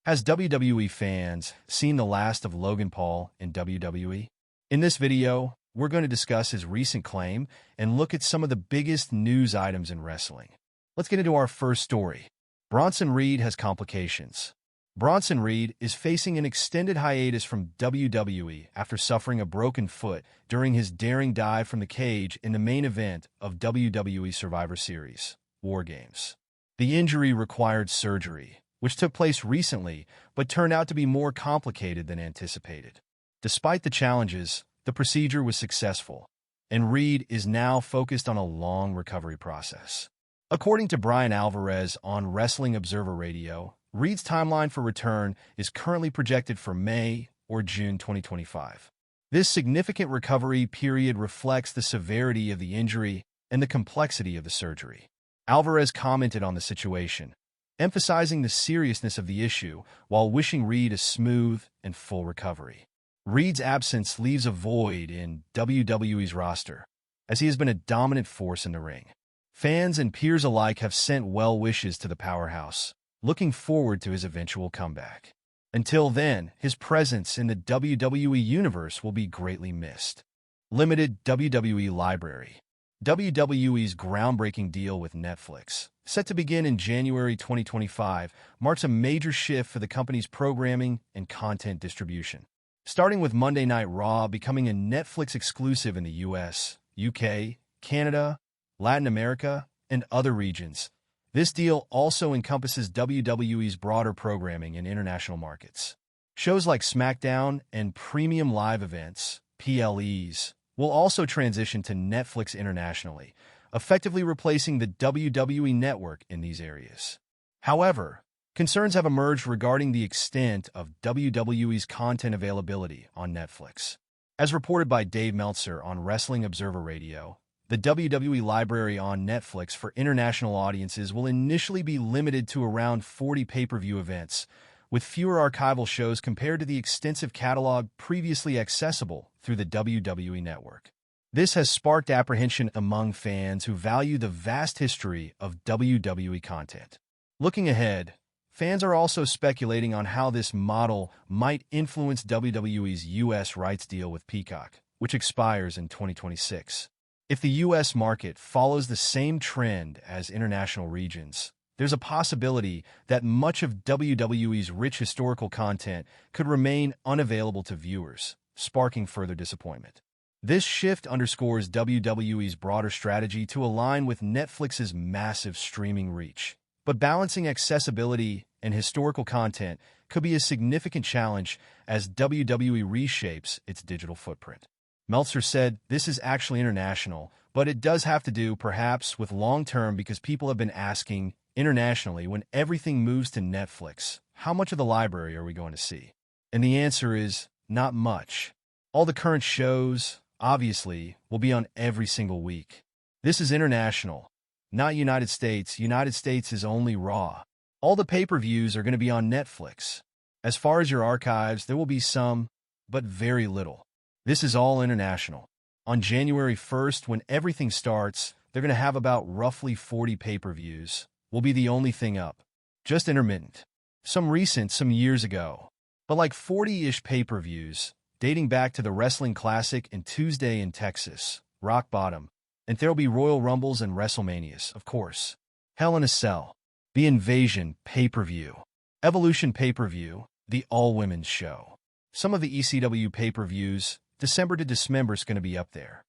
Has WWE fans seen the last of Logan Paul in WWE? In this video, we're going to discuss his recent claim and look at some of the biggest news items in wrestling. Let's get into our first story. Bronson Reed has complications. Bronson Reed is facing an extended hiatus from WWE after suffering a broken foot during his daring dive from the cage in the main event of WWE Survivor Series, War Games. The injury required surgery, which took place recently but turned out to be more complicated than anticipated. Despite the challenges, the procedure was successful, and Reed is now focused on a long recovery process. According to Brian Alvarez on Wrestling Observer Radio, Reed's timeline for return is currently projected for May or June 2025. This significant recovery period reflects the severity of the injury and the complexity of the surgery. Alvarez commented on the situation, emphasizing the seriousness of the issue while wishing Reed a smooth and full recovery. Reed's absence leaves a void in WWE's roster, as he has been a dominant force in the ring. Fans and peers alike have sent well wishes to the powerhouse, looking forward to his eventual comeback. Until then, his presence in the WWE Universe will be greatly missed. Limited WWE Library. WWE's groundbreaking deal with Netflix, set to begin in January 2025, marks a major shift for the company's programming and content distribution. Starting with Monday Night Raw becoming a Netflix exclusive in the US, UK, Canada, Latin America, and other regions, this deal also encompasses WWE's broader programming in international markets. Shows like SmackDown and Premium Live Events, PLEs, will also transition to Netflix internationally, effectively replacing the WWE network in these areas. However, concerns have emerged regarding the extent of WWE's content availability on Netflix. As reported by Dave Meltzer on Wrestling Observer Radio, the WWE library on Netflix for international audiences will initially be limited to around 40 pay-per-view events, with fewer archival shows compared to the extensive catalog previously accessible through the WWE network. This has sparked apprehension among fans who value the vast history of WWE content. Looking ahead, fans are also speculating on how this model might influence WWE's U.S. rights deal with Peacock, which expires in 2026. If the U.S. market follows the same trend as international regions, there's a possibility that much of WWE's rich historical content could remain unavailable to viewers, sparking further disappointment. This shift underscores WWE's broader strategy to align with Netflix's massive streaming reach. But balancing accessibility and historical content could be a significant challenge as WWE reshapes its digital footprint. Meltzer said this is actually international, but it does have to do, perhaps, with long-term because people have been asking internationally when everything moves to Netflix, how much of the library are we going to see? And the answer is not much. All the current shows, obviously, will be on every single week. This is international, not United States. United States is only Raw. All the pay-per-views are going to be on Netflix. As far as your archives, there will be some, but very little. This is all international. On January 1st, when everything starts, they're going to have about roughly 40 pay-per-views. Will be the only thing up. Just intermittent. Some recent, some years ago. But like 40-ish pay-per-views, dating back to the Wrestling Classic and Tuesday in Texas, Rock Bottom, and there'll be Royal Rumbles and WrestleManias, of course. Hell in a Cell. The Invasion pay-per-view. Evolution pay-per-view. The All-Women's Show. Some of the ECW pay-per-views, December to Dismember is going to be up there.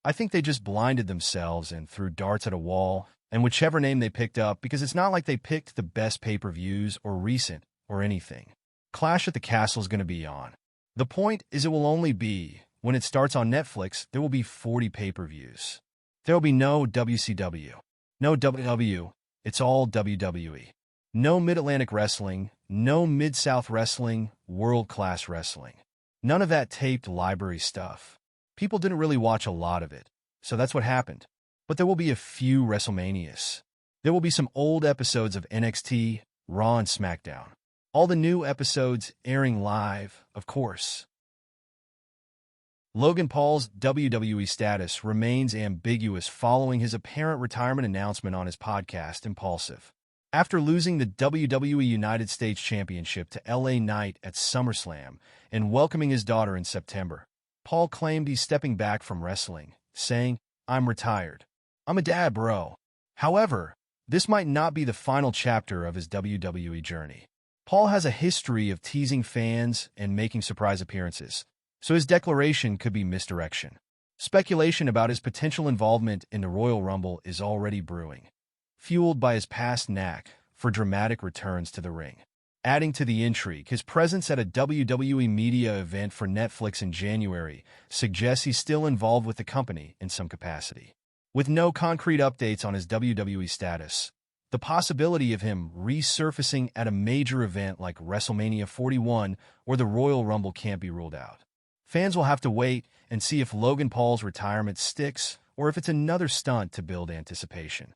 I think they just blinded themselves and threw darts at a wall, and whichever name they picked up, because it's not like they picked the best pay-per-views or recent or anything. Clash at the Castle is going to be on. The point is it will only be, when it starts on Netflix, there will be 40 pay-per-views. There will be no WCW. No WW. It's all WWE. No Mid-Atlantic Wrestling, no Mid-South Wrestling, world-class wrestling. None of that taped library stuff. People didn't really watch a lot of it, so that's what happened. But there will be a few WrestleManias. There will be some old episodes of NXT, Raw, and SmackDown. All the new episodes airing live, of course. Logan Paul's WWE status remains ambiguous following his apparent retirement announcement on his podcast, Impulsive. After losing the WWE United States Championship to LA Knight at SummerSlam and welcoming his daughter in September, Paul claimed he's stepping back from wrestling, saying, "I'm retired. I'm a dad, bro." However, this might not be the final chapter of his WWE journey. Paul has a history of teasing fans and making surprise appearances, so his declaration could be misdirection. Speculation about his potential involvement in the Royal Rumble is already brewing, fueled by his past knack for dramatic returns to the ring. Adding to the intrigue, his presence at a WWE media event for Netflix in January suggests he's still involved with the company in some capacity. With no concrete updates on his WWE status, the possibility of him resurfacing at a major event like WrestleMania 41 or the Royal Rumble can't be ruled out. Fans will have to wait and see if Logan Paul's retirement sticks or if it's another stunt to build anticipation.